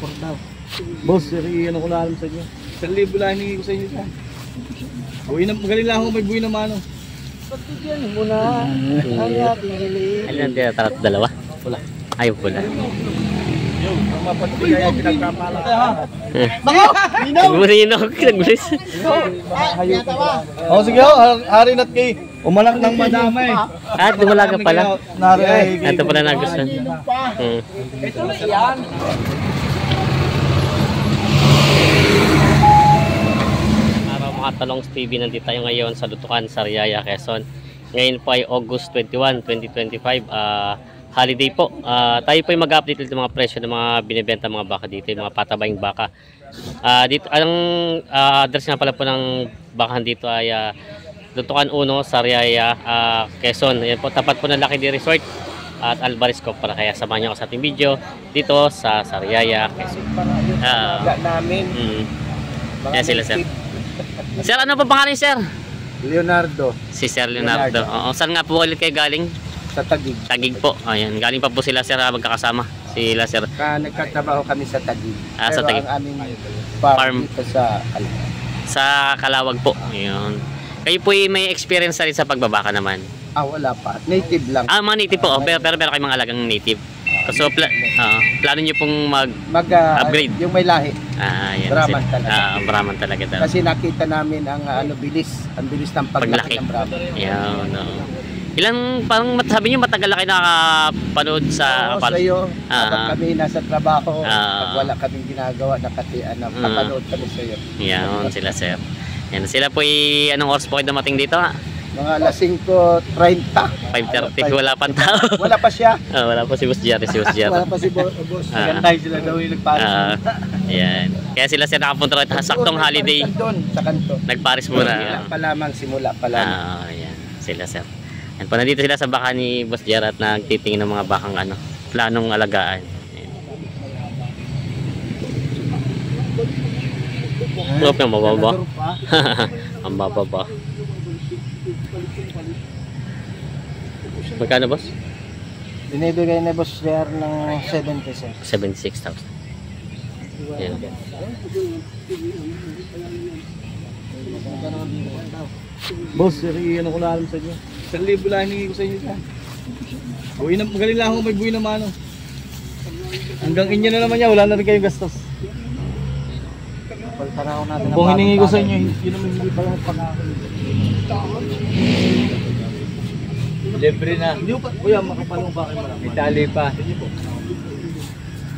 4 daw. Boss, ano ko na alam sa inyo. 1,000 lang hiningi ko sa inyo siya. Buhay na, magaling lang ako may buhay na mano. Pagtigyan mo na ang ating hiling. Ano yung tinatarap? Dalawa? Wala. Ay, pula. Yung, ang mapagbigay ang pinagkapala. Nagbusinok. Nagbusis. O sige ho, hari na't kay umanak ng madamay. At dumalaga pala. Nari. Ito pala nagustuhan. Ito na yan. Araw mga Talongs TV, nandito tayo ngayon sa Lutukan, Sariaya, Quezon. Ngayon po ay August 21, 2025. Holiday po. Tayo po ay mag-update ng mga presyo ng mga binibenta mga baka dito, yung mga patabayang baka. Dito, ang address nga pala po ng bakahan dito ay Lutukan 1, Sariaya, Quezon. Yan po, tapat po ng Lucky Day Resort at Alvarez ko para. Kaya samahan niyo ako sa ating video dito sa Sariaya, Quezon. Namin. Yan sila, sir. Sir, ano pa pangalan, sir? Leonardo. Si Sir Leonardo. Oo, saan nga po ulit kayo galing? Sa Taguig. Taguig po. Ayan, galing pa po sila, sir, magkakasama. Sila, sir. Nagkatrabaho kami sa Taguig. Sa Taguig. Pero ang aming farm dito sa Calawag po. Ayun. Kayo po may experience na rin sa pagbabaka naman? Wala pa. Native lang. Mga native po. Pero meron kayong mga alagang native. So, plano nyo pong mag-upgrade? Yung may lahi. Yan. Brahman talaga. Brahman talaga. Kasi nakita namin ang bilis. Ang bilis ng paglaki ng Brahman. Yan, no. Ilang, parang sabi nyo matagal na kayo nakapanood sa... Sa iyo, kapag kami nasa trabaho, pag wala kaming ginagawa, napapanood kami sa iyo. Yan, sila, sir. Yan, sila po anong oras po kayo dumating dito? Mga alas 5:30. 5:30, wala pang tao. Wala pa siya. Wala pa si Boss Jerry, Wala pa si Boss. Gantay sila daw yung nagparis. Yan. Kaya sila nakapunta rin saktong holiday. Doon, sa kanto. Nagparis muna. Simula pa lamang, simula pa lamang. Yan, sila, sir. Yan po, nandito sila sa baka ni Boss Jerry at nagtitingin ng mga bakang planong alagaan. Lop yung mababa. Ang bababa. Magkano, boss? Binibigay na Boss Jer ng 76. 76,000. Yan. Boss, ano ko na alam sa inyo. 1,000 lang hiningi ko sa inyo siya. Buhay na, magaling lang ako may buhay na mano. Hanggang inyo na naman niya, wala na rin kayong gastos. Kung hiningi ko sa inyo, yun naman hindi pala magpangako. Libre na. Hindi pa. Kuya, makapalong ba kayo marami? Itali pa. Hindi po.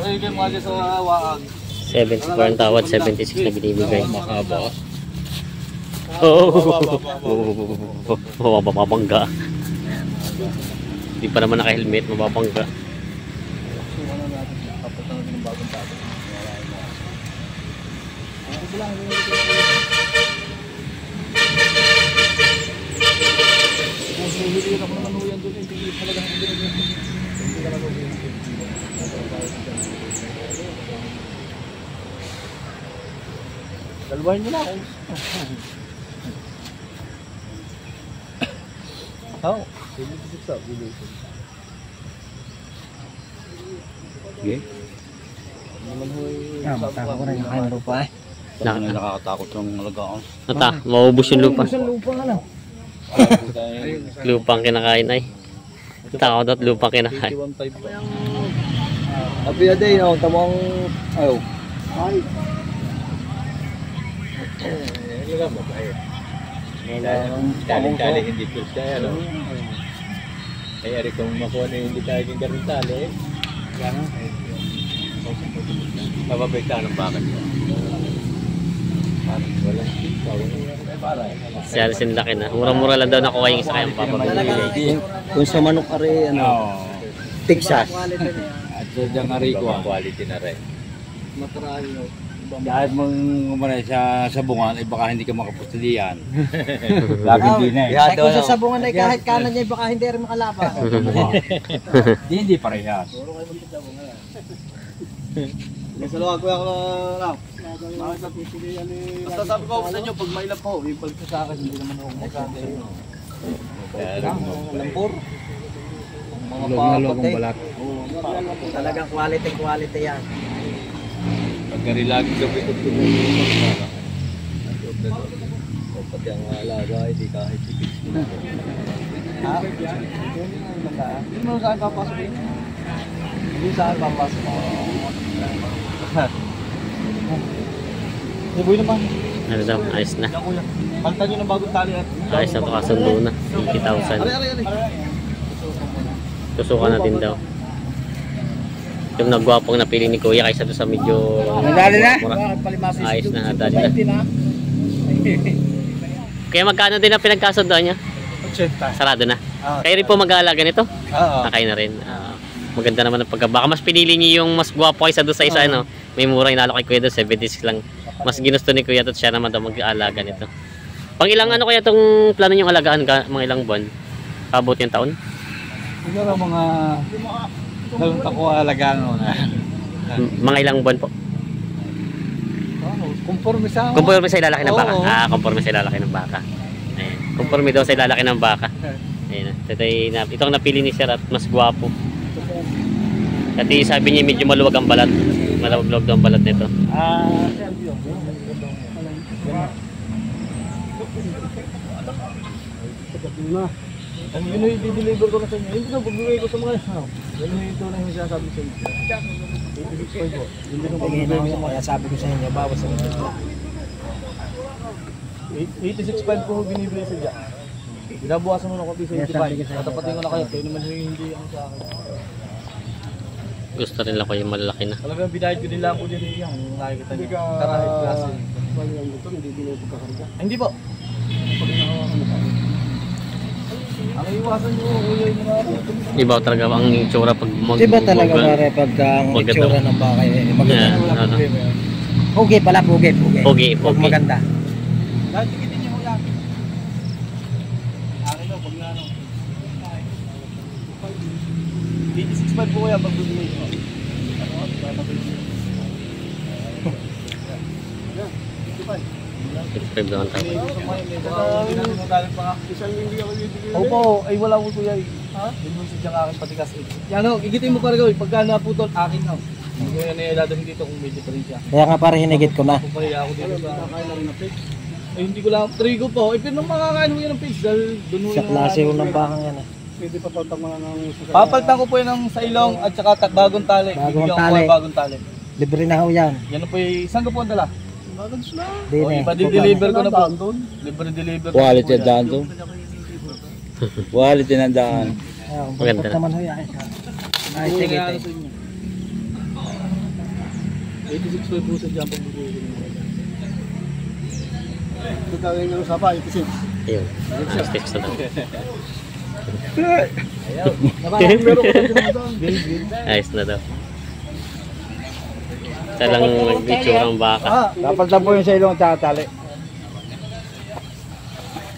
Kaya kayo mga sa waag. 70 po ang tawad, 76 na binibigay. Makaba. Mababangga. Hindi pa naman naka-helmet, mababangga. Hindi ako naman huyan doon. Hindi talaga hindi ka naman huyan. Dalwain nyo na ako. Okay. Matako na yung kain lupa eh. Nakakatakot yung alagaan. Maubos yung lupa. Lupa ka na. Lupang kinakain ay. Takot at lupang kinakain. Happy na day, tamang ayaw. Ay. Hindi lang mabait. Tali-tali hindi pills na yan. Ay, ari kung makuha na hindi tayo yung garing tali. Mababigta ng bakit mo. Siya sinlaki na. Mura-mura lang daw nakuha yung isa kayang papabili. Kung sa manok ari, Texas. At sa diyang ari ko, quality na rin. Kahit mong umanay sa sabungan, ay baka hindi ka makapustilian. Lagi din eh. Kung sa sabungan ay kahit kanan niya, baka hindi rin makalaban. Hindi parehas. Sa luwag ko ako lang. Basta sabi ko sa inyo, pag may lap po, ipag ko sa akin, hindi naman ako magkakay. Lampur. Mga papatay. Talagang quality yan. Pagkarilagi gabi ko ito. Pati ang alaga, hindi kahit tipid. Ha? Hindi mo saan papasok yun? Hindi saan papasok mo. Iboy naman. Ano daw, ayos na. Yan kuya. Palitan nyo ng bagong tali at... Ayos na to, kasundo na. 80,000. Tusukan natin daw. Yung nagwapong napili ni Kuya kaysa doon sa medyo Nadali na? mura. Ayos na, nadali na. Kaya magkano din ang pinagkasundoan niya? 80. Sarado na. Ah. Kayo rin po mag-aalaga nito? Oo. Kayo na rin. Maganda naman ang pagkabaka. Mas pinili niyo yung mas gwapo kaysa doon sa isa, ano? May mura inalo kay Kuya doon, 76 lang. Mas ginusto ni Kuya at siya naman daw mag-aalaga nito. Pang ilang ano kaya itong plano niyong alagaan ka, mga ilang buwan? Kabot yung taon? Siguro mga... Dalawang tako alagaan mo na. Mga ilang buwan po? Conforme sa... Conforme sa ilalaki ng baka. Oo. Conforme sa ilalaki ng baka. Ayan. Conforme daw sa ilalaki ng baka. Ayan. Ito ang napili ni Sir at mas gwapo. Kasi sabi niya medyo maluwag ang balat. Maluwag daw ang balat nito. Ang yun yung i-deliver ko na sa inyo. Hindi na, pagbibigay ko sa mga ano. Yan yung ito na yung sinasabi sa inyo. 86.5 po. Hindi na pagbibigay ko sa mga. Kaya sabi ko sa inyo, bawas sa inyo. 86.5 po binibigay sa Jack. Binabukasan mo na konti sa 85. Tatapatin ko na kayo. Kayo naman hindi ako sa akin. Gusto rin lang ko yung malalaki na. Talagang binayad ko din lang po din yung nakikita niyo. Karahit klase. Hindi po. Ang iwasan nyo, kuya yung mga Iba talaga ang itsura pag Diba talaga pare pagka ang Maganda. itsura ng baka maganda. ano. Pugi pala, pugi. Pogi, Huwag pogi. maganda. Dahil tikitin niyo kuya. Akin daw, pag na ano. 86.5 po kuya pag bibigay nyo. Subscribe naman tayo. Opo, ay wala ko kuya. Ha? Yun yung sadyang akin pati kasi. Yan o, igitin mo para gawin. Pagka naputol, akin na. Hindi ko yan ilaladahin dito kung medyo pa rin siya. Kaya nga pare hinigit ko na. Pupahiya ako dito sa kailangan na pig. Ay hindi ko lang, trigo po. Ay pinang makakain mo yan ng pigs dahil doon mo Sa klase ko ng bakang yan. Pwede pa patang mga ng... Papalitan ko po yan ng sa ilong at saka bagong tali. Bagong Bibigyan ko tali. ng bagong tali. Libre na ho yan. Yan po yung, saan ko po ang dala? Di O, na eh. ipa-deliver ko na po. Libre deliver ko na Quality po ang daan doon. Quality ng daan. Maganda na. Naman ho yan. Ay, sige. 86 po sa dyan pag bibigay ko. Ito gawin nyo sa pa, 86. Ayun. Ayos tips na daw. Ayos na daw. Ito lang nag-itsura ang baka. Dapat lang po yung sa ilong tatali.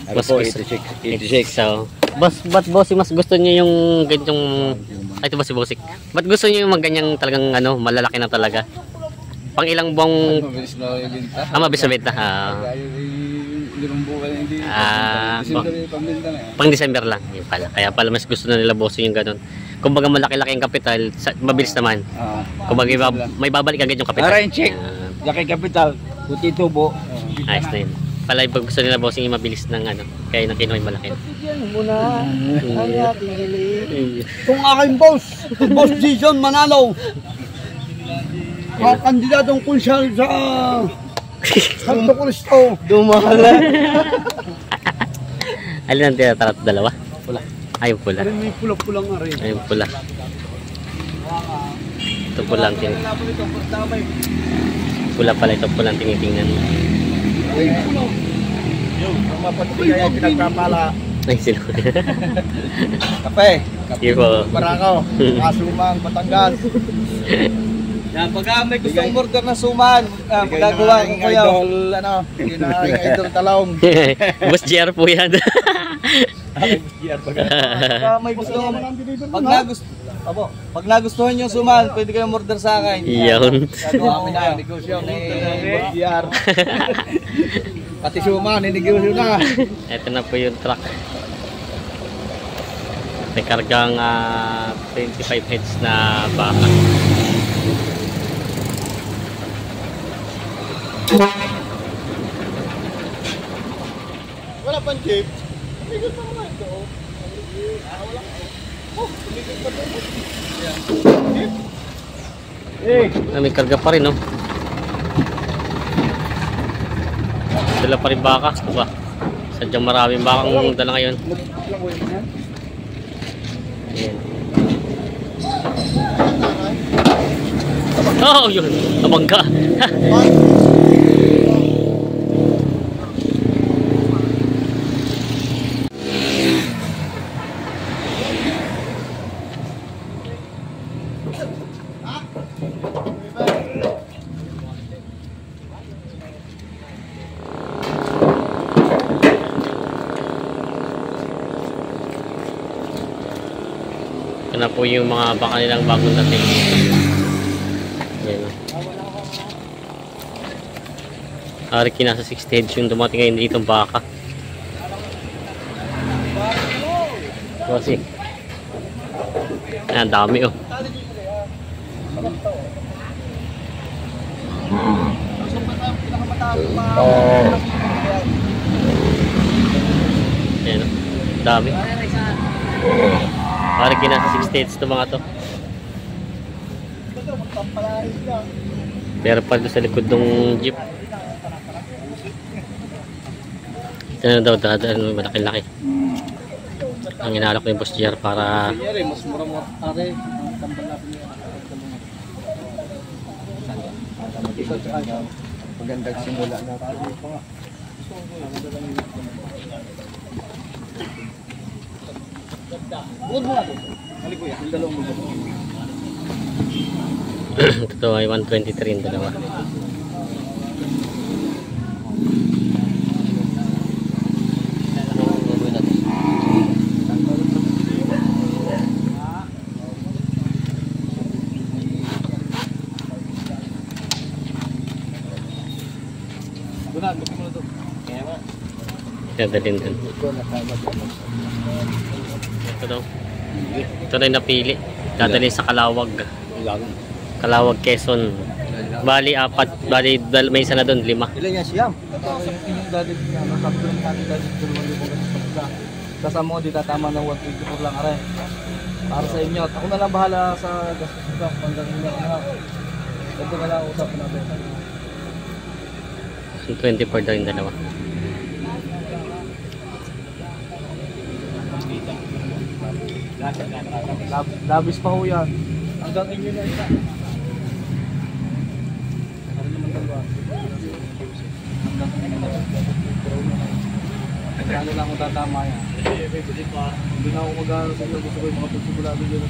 Ano Mas po, gusto. 86. So, ba't bossing mas gusto niyo yung ganyang... Ay, ito ba si Bossing? Ba't gusto niyo yung ganyang talagang ano, malalaki na talaga? Pang ilang buwang... Mabilis na yung binta. Mabilis na benta. Limang buwan hindi. Pambinta na yan. Pang December lang. Yun pala. Kaya pala mas gusto na nila Bossing yung ganun. Kumbaga malaki-laki ang kapital, mabilis naman. Kumbaga may babalik agad yung kapital. Para yung check. Laki kapital. Puti tubo. Ayos na yun. Pala pag gusto nila Bossing yung mabilis ng ano. Kaya nang kinuha yung malaki. Muna ang ating hilig. Kung aking boss, Boss Jason Manalo, kandidatong konsyal sa Santo Cristo. Dumahala. Alin ang tinatara? Dalawa? Pula. Ayun pula. May pula-pulang nga rin. Ayun pula. Ito pula ang tin. Pula pala ito pula ang tinitingnan. Mapagbigay ang pinagpapala. Ay sila. Kape. Yun po. Barakaw. Kasumang, Batangas. Yan, pagka may gustong order na suman, magagawa ko kuya. Ano, kinaking idol talong. Boss GR po yan. Pagka may gusto pag nagustuhan yung suman, pwede kayong order sa akin. Yun. Gagawa kami na negosyo ni BR. Pati suman, negosyo na. Ito na po yung truck. May kargang 25 heads na baka. Wala pang jeep. Tumigil pa naman ito. Wala. Oh, tumigil pa ito. Jeep. May karga pa rin, no? Dala pa rin baka. Diba? Sadyang maraming bakang dala ngayon. Ayan. Oh, yun. Nabangga. Ito na po yung mga baka nilang bagong dating. Ayan. Ariki nasa 6 stage yung dumating ngayon dito baka. Kasi ayan, dami oh. Ayan oh, dami. Ariki nasa 6 states ito mga to. Meron pa doon sa likod ng jeep. Ito na daw, dadaan malaki-laki. Ang inalok ni Boss JR para Mas mura-mura are. Magandang simula na. ito ay 123 yung dalawa. Dadalhin din. Ito daw. Ito na yung napili. Dadalhin sa Calawag. Calawag, Quezon. Bali, 4. Bali, may isa na doon, 5. Ilan yan siyam? Yung dati niya, nakapulong natin dahil sa 2,000 kasama ko, di tatama ng 124 lang are. Para sa inyo. At ako na lang bahala sa gastos ko. Hanggang ilang na. Ito na lang usap natin. 24 daw yung dalawa. Labis pa ho yan. Hanggang inyo na isa. Ano naman dalawa? Hanggang inyo na isa. Ano lang ako tatama yan. Hindi na ako mag-aaral sa inyo. Gusto ko yung mga pagsigurado dyan.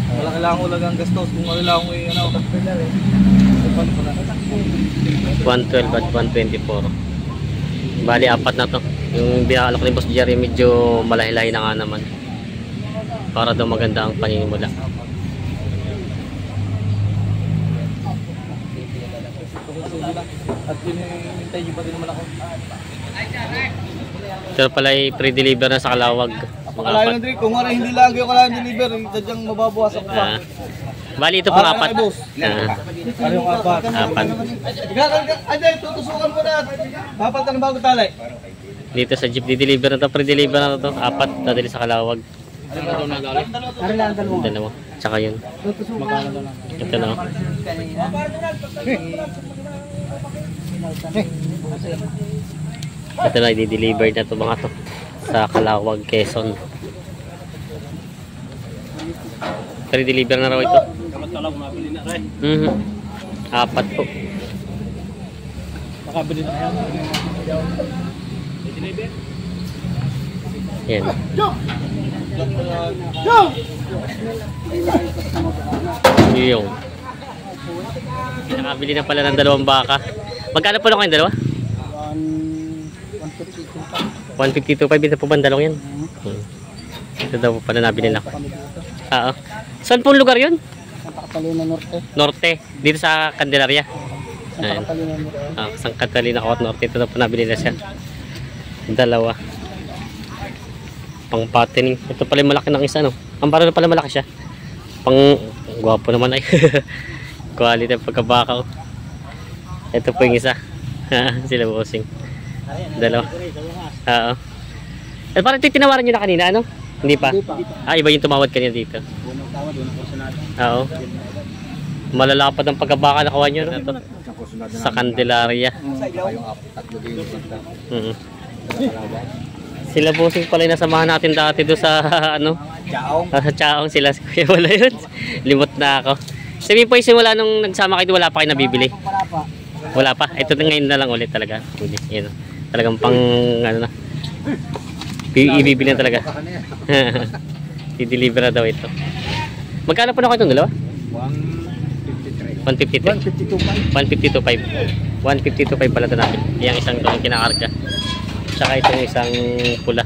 Wala kailangan ko lang ang gastos. Kung ano lang ako yung ano. 112 at 124. Bali, 4 na to. Yung binakalok ni Boss Jerry medyo malahi-lahi na nga naman. Para daw maganda ang paninimula. At hinihintay nyo pa din naman ako. Ito pala ay pre-deliver na sa Calawag. Pakalayo ng drink. Kung nga hindi lagi ako lang deliver, sadyang mababawas ako pa. Bali, ito pang 4. Ano yung 4? 4. Ay, tutusukan ko na. Papalitan ng bagong talay. Dito sa jeep, di-deliver na to. Pre-deliver na to. 4, dadali sa Calawag. Dalawa. Tsaka yun. Ito na. Ito na, i-deliver na to mga to. Sa Calawag, Quezon. Pre-deliver na raw ito. 4 po. Makabili na yan. Yan. Yung. Nakabili na pala ng 2 baka. Magkano po lang kayong dalawa? 152.5 ito po ba ang dalawang yan? Ito daw pala nabili na ako. Oo. Saan po lugar yun? Santa Catalina Norte. Norte. Dito sa Candelaria. Santa Ayan. Catalina Norte. San Catalina Coat Norte. Ito daw po nabili na siya. 2. Pang pattening. Ito pala yung malaki ng isa, no? Ang parang pala malaki siya. Pang gwapo naman ay. Quality ng pagkabakaw. Ito po yung isa. Sila bossing. Dalawa. Oo. Eh, parang ito tinawaran nyo na kanina, ano? Hindi pa? Iba yung tumawad kanina dito. Oo. Malalapad ang pagkabaka na kawan nyo, no? Ito. Sa Candelaria. Sila bossing pala yung nasamahan natin dati doon sa ano? Chaong. Sa Chaong sila. Kuya wala yun. Limot na ako. Sabihin po yung simula nung nagsama kayo, wala pa kayo nabibili? Wala pa. Ito na ngayon na lang ulit talaga. Yun. Talagang pang ano na. Ibibili na talaga. I-deliver na daw ito. Magkano po na kayo itong dalawa? 153. 152.5. 152.5 pala ito natin. Yung isang doon kinakarga. Tsaka itong isang pula.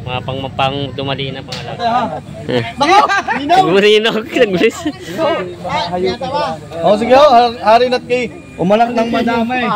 Mga pang dumali na pangalaga. Nagbulinog. Nagbulis. O sige ho, hari na't kay umalak ng madamay.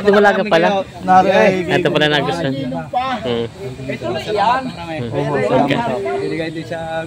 Dumalaga pala. Ito pala nagustuhan. Ito na yan. Binigay din sa...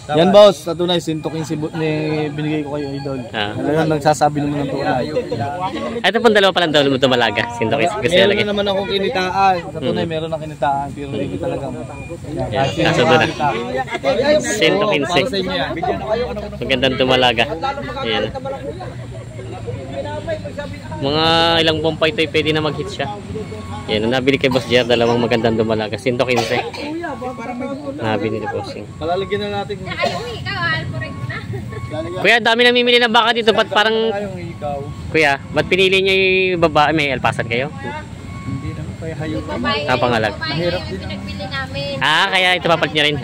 Yan boss, sa tunay, 115 ni binigay ko kayo idol. Talagang nagsasabi naman ng tunay. Ito pong dalawa palang daw dumalaga. Meron na naman akong kinitaan. Sa tunay, meron na kinitaan. Pero hindi ko talagang... Kaso doon na. 115. Magandang dumalaga. Ayan. Mga ilang buwan pa ito pwede na mag-hit siya. Yan, nabili kay Boss Jer, dalawang magandang dumalaga. 115. Nabili ni Bossing. Palalagyan na natin. Kuya, dami namimili ng baka dito. Ba't parang... Kuya, ba't pinili niyo yung babae? May alpasan kayo? Hindi naman pa hayop. Pangalag. Mahirap din pinagbili namin. Kaya ito papalit niya rin.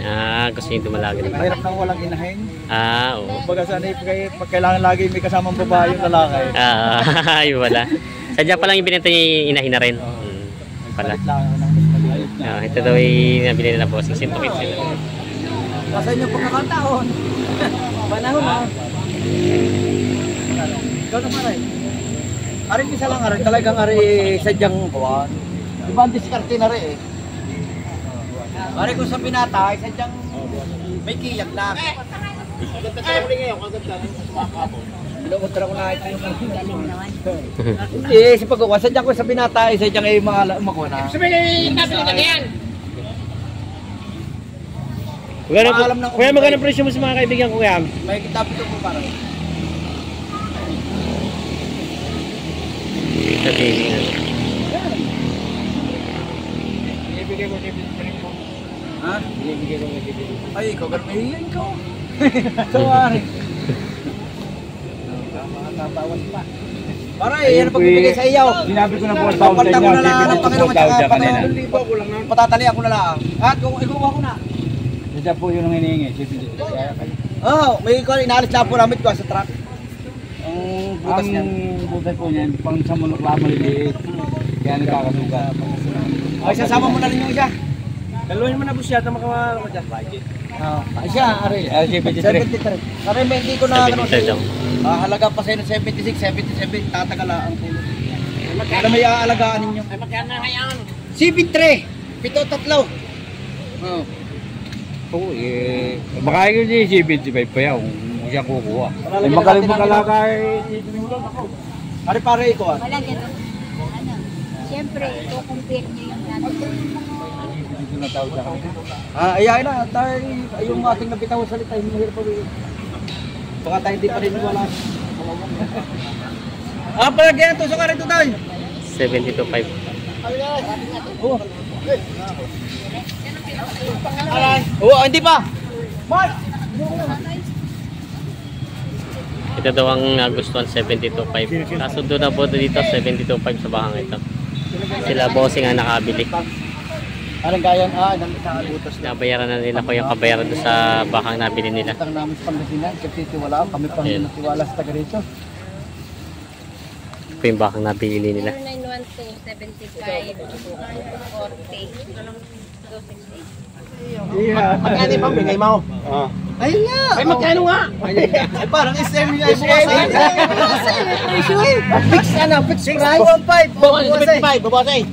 Gusto niyo dumalaga. Mahirap nang walang inahin. Oo. Baga sana pag kailangan lagi may kasamang babae yung lalaki. Ayun wala. Sadya pa lang yung binenta niya yung inahin na rin. Pala. Ito daw yung nabili nila Bossing. 115 sila. Nasa inyo pagkakataon. Panahon na. Ikaw naman rin. Arin isa lang arin. Talagang arin sadyang kuwan. Diba ang diskarte na rin eh. Arin ko sa binata, sadyang may kiyak na. Ganda ka rin ngayon. Kaganda rin sa sumakapon. Inuutra ko na ito yung hindi, si pagkukuha. Sadyang ko sa binata, sadyang ay makuha na. Sabihin, nabili na yan. Kuya, magkano presyo mo sa mga kaibigan ko kaya? May kitap ito po parang. Sa TV na. Ibigay ko po. Ha? Ibigay ko po. Ay, ikaw ganun. Ay, ikaw. Sorry. Tatawan pa. Para yan ang pagbibigay sa iyo. Sinabi ko na po sa inyo. Ko na lang ang Panginoon at kanina. Patatali ako na lang. At kung ikuha ko na. Siya po yun ang hinihingi. May inaalis na po namin ko sa truck. Ang butas niya. Ang butas po niyan, pang sa mulok lang maliliit. Kaya nagkakasugat. Ay, sasama mo na rin yung isa. Dalawin mo na po siya na makamahal mo dyan. Budget. Ay siya, Ari. 73. Ari, may hindi ko na ano sa'yo. Halaga pa sa'yo ng 76, 77. Tatagal ang pulo. Alam mo yung aalagaan ninyo. Ay, magkano na yan? 73. 7-3. Oo, baka yun yung 75 pa yan. Kung siya kukuha. Magaling mag-alaga Ari, pare iko. Wala ganun. Siyempre, i-compare niyo yung natin. Ayayin na. Yung ating nabitaw sa salita, hindi mahirap pa rin. Baka tayo hindi pa rin wala. Palagyan ito. Saka rin ito tayo. 72.5. Hindi pa. Mark! Ito daw ang nagustuhan 72.5. Kaso doon na po dito 72.5 sa bahang ito. Sila Bossing ang nakabili. Anong gayan? Nang butas na. Nabayaran na nila ko yung kabayaran doon sa bakang nabili nila. Ang namin sa Pangasinan, kasi tiwala kami pang natiwala sa taga rito. Ito yung bakang nabili nila. 912, 75, 40, 260. Magkano pa bigay mo? Ayun nga! Ay, magkano nga? Ay, parang SM nga yung bukas. Fix price? 1.5. 75, babasay.